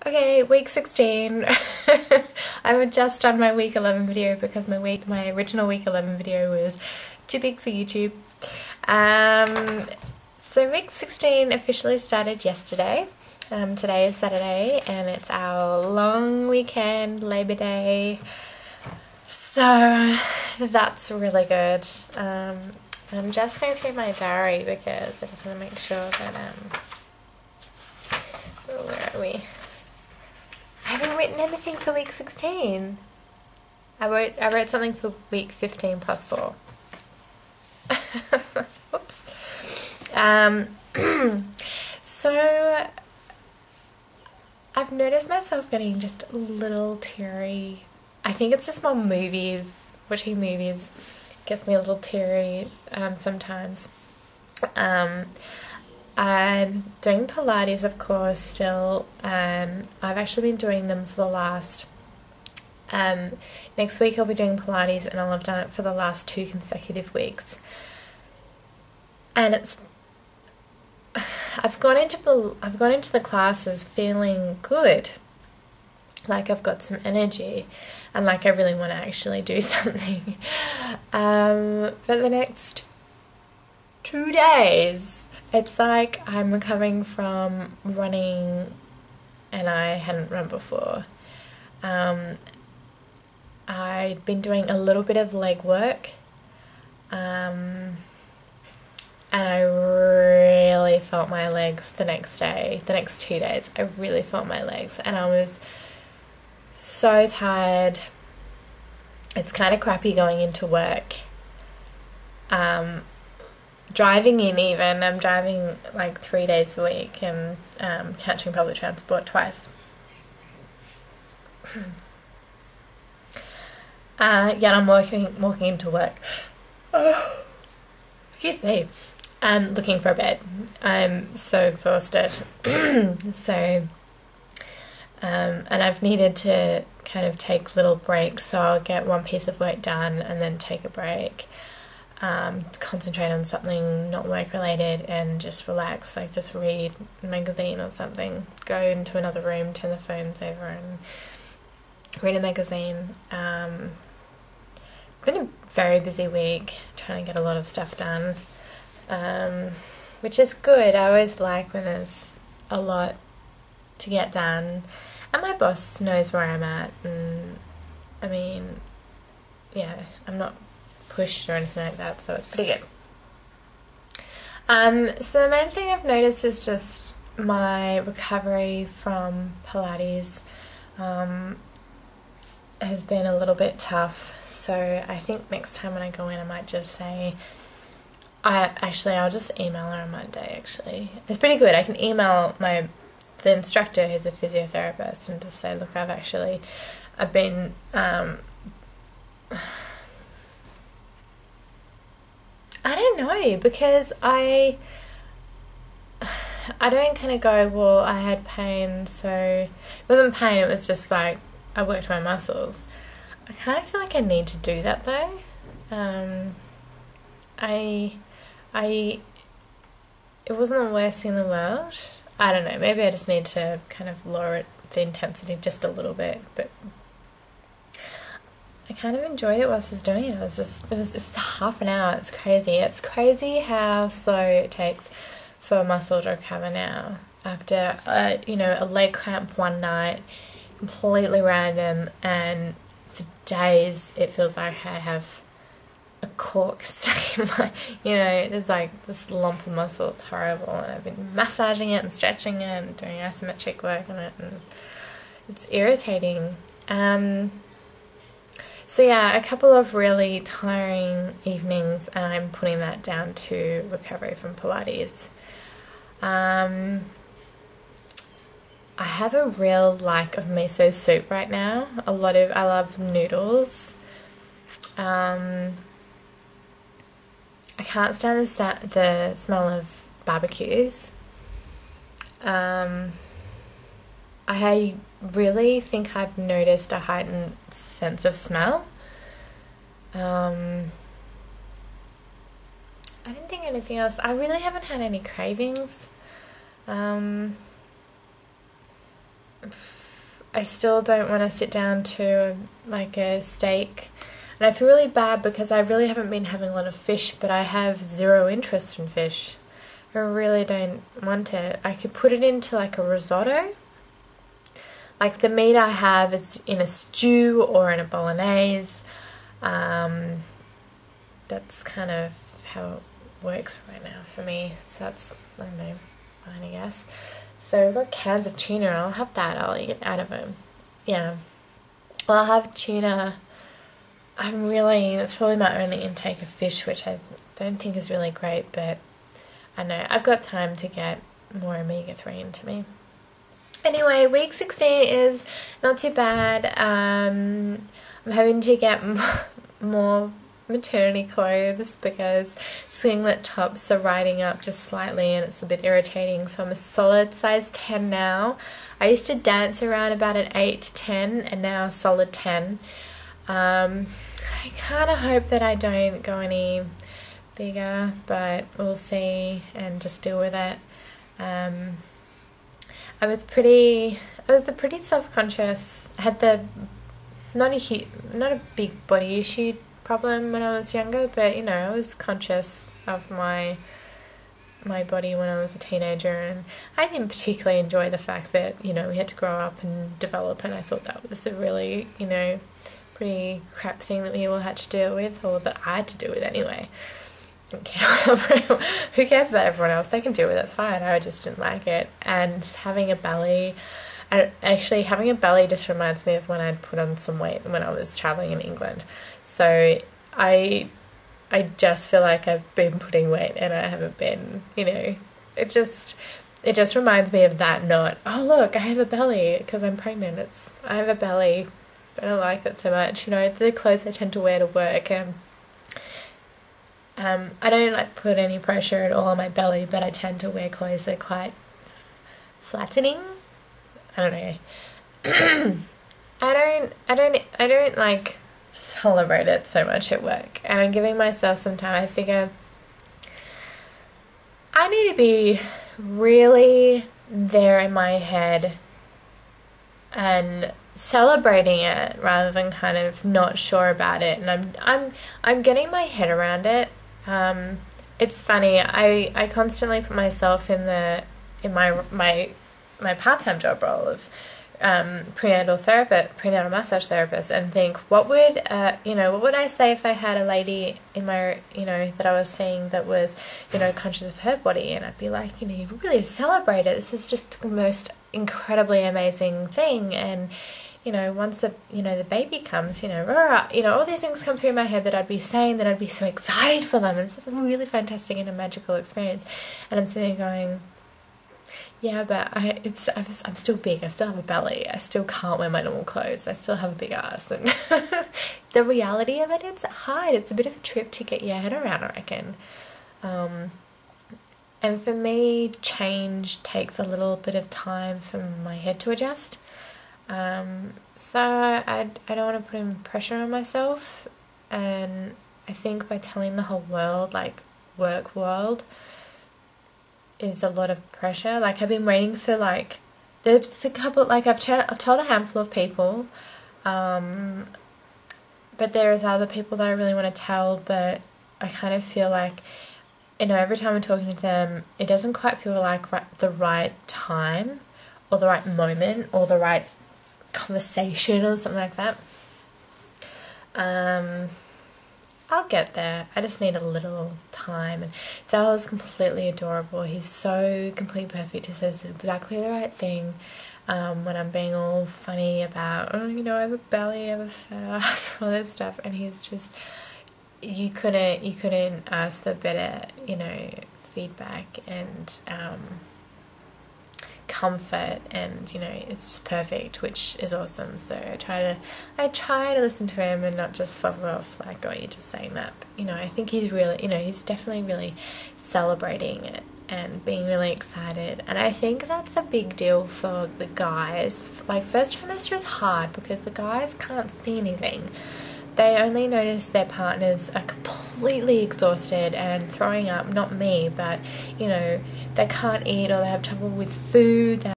Okay, week 16. I've just done my week 11 video because my original week 11 video was too big for YouTube. So week 16 officially started yesterday. Today is Saturday and it's our long weekend, Labor Day. So that's really good. I'm just going through my diary because I just want to make sure that where are we? I haven't written anything for week 16. I wrote something for week 15 plus 4. Whoops. So I've noticed myself getting just a little teary. I think it's just more movies. Watching movies gets me a little teary sometimes. I'm doing Pilates, of course, still. I've actually been doing them for the last... next week I'll be doing Pilates and I'll have done it for the last 2 consecutive weeks. And it's... I've gone into the classes feeling good. Like I've got some energy and like I really want to actually do something. For the next 2 days, it's like I'm recovering from running and I hadn't run before. I'd been doing a little bit of leg work and I really felt my legs the next 2 days. I really felt my legs and I was so tired. It's kind of crappy going into work. Driving in even, I'm driving like 3 days a week and catching public transport twice. Yeah, I'm walking into work. Oh, excuse me. I'm looking for a bed. I'm so exhausted. And I've needed to kind of take little breaks, so I'll get one piece of work done and then take a break. Concentrate on something not work related and just relax, like just read a magazine or something, go into another room, turn the phones over and read a magazine. It's been a very busy week, trying to get a lot of stuff done, which is good. I always like when there's a lot to get done and my boss knows where I'm at, and I mean, yeah, I'm not pushed or anything like that, so it's pretty good. So the main thing I've noticed is just my recovery from Pilates has been a little bit tough, so I think next time when I go in I might just say, I'll just email her on Monday actually. It's pretty good. I can email the instructor who's a physiotherapist and just say, look, I've been I don't know, because I don't kind of go, well, I had pain, so it wasn't pain, it was just like I worked my muscles. I kind of feel like I need to do that though. It wasn't the worst thing in the world. I don't know, maybe I just need to kind of lower the intensity just a little bit, but I kind of enjoyed it whilst I was doing it. It's half an hour. It's crazy. It's crazy how slow it takes for a muscle to recover now. After, a leg cramp one night, completely random, and for days it feels like I have a cork stuck in my, there's like this lump of muscle. It's horrible, and I've been massaging it and stretching it and doing isometric work on it, and it's irritating. So yeah, a couple of really tiring evenings, and I'm putting that down to recovery from Pilates. I have a real like of miso soup right now. I love noodles. I can't stand the smell of barbecues. I really think I've noticed a heightened sense of smell. I didn't think anything else. I really haven't had any cravings. I still don't want to sit down to like a steak. And I feel really bad because I really haven't been having a lot of fish, but I have zero interest in fish. I really don't want it. I could put it into like a risotto. Like the meat I have is in a stew or in a bolognese. That's kind of how it works right now for me. So that's, I don't know, fine I guess. So I've got cans of tuna and I'll have that. I'll eat out of them. Yeah. Well, I'll have tuna. That's probably my only intake of fish, which I don't think is really great, but I know I've got time to get more omega-3 into me. Anyway, week 16 is not too bad. I'm having to get more maternity clothes because singlet tops are riding up just slightly and it's a bit irritating, so I'm a solid size 10 now. I used to dance around about an 8 to 10 and now a solid 10. I kind of hope that I don't go any bigger, but we'll see and just deal with it. I was pretty self-conscious. I had not a big body issue problem when I was younger, but you know, I was conscious of my body when I was a teenager, and I didn't particularly enjoy the fact that, you know, we had to grow up and develop, and I thought that was a really, you know, pretty crap thing that we all had to deal with, or that I had to deal with anyway. Who cares about everyone else? They can deal with it fine. I just didn't like it. And having a belly just reminds me of when I'd put on some weight when I was traveling in England. So I just feel like I've been putting weight and I haven't been, you know, it just reminds me of that, not, oh look, I have a belly because I'm pregnant. I have a belly. I don't like it so much, you know, the clothes I tend to wear to work, and I don't like put any pressure at all on my belly, but I tend to wear clothes that are quite flattening. I don't know. I don't like celebrate it so much at work, and I'm giving myself some time. I figure I need to be really there in my head and celebrating it rather than kind of not sure about it, and I'm getting my head around it. It's funny, I constantly put myself in my part-time job role of prenatal massage therapist, and think, what would I say if I had a lady in my, you know, that I was seeing that was, you know, conscious of her body, and I'd be like, you know, you really celebrate it. This is just the most incredibly amazing thing, and you know, once the baby comes, you know, all these things come through my head that I'd be saying, that I'd be so excited for them, and it's just a really fantastic and a magical experience. And I'm sitting there going, yeah, but I'm still big. I still have a belly. I still can't wear my normal clothes. I still have a big ass, and the reality of it, it's hard. It's a bit of a trip to get your head around, I reckon. And for me, change takes a little bit of time for my head to adjust. So I don't want to put in pressure on myself, and I think by telling the whole world, like work world, is a lot of pressure. Like I've been waiting for, like, there's a couple, like I've told a handful of people, but there's other people that I really want to tell, but I kind of feel like, you know, every time I'm talking to them, it doesn't quite feel like the right time or the right moment or the right conversation or something like that. I'll get there. I just need a little time. And Dale is completely adorable. He's so completely perfect. He says exactly the right thing when I'm being all funny about, oh, you know, I have a belly, I have a fat ass, all that stuff. And he's just, you couldn't ask for better, you know, feedback and comfort, and you know, it's just perfect, which is awesome. So I try to listen to him and not just fuck off like, oh, you're just saying that. But, you know, I think he's really, you know, he's definitely really celebrating it and being really excited, and I think that's a big deal for the guys. Like first trimester is hard because the guys can't see anything. They only notice their partners are completely exhausted and throwing up, not me, but, you know, they can't eat or they have trouble with food.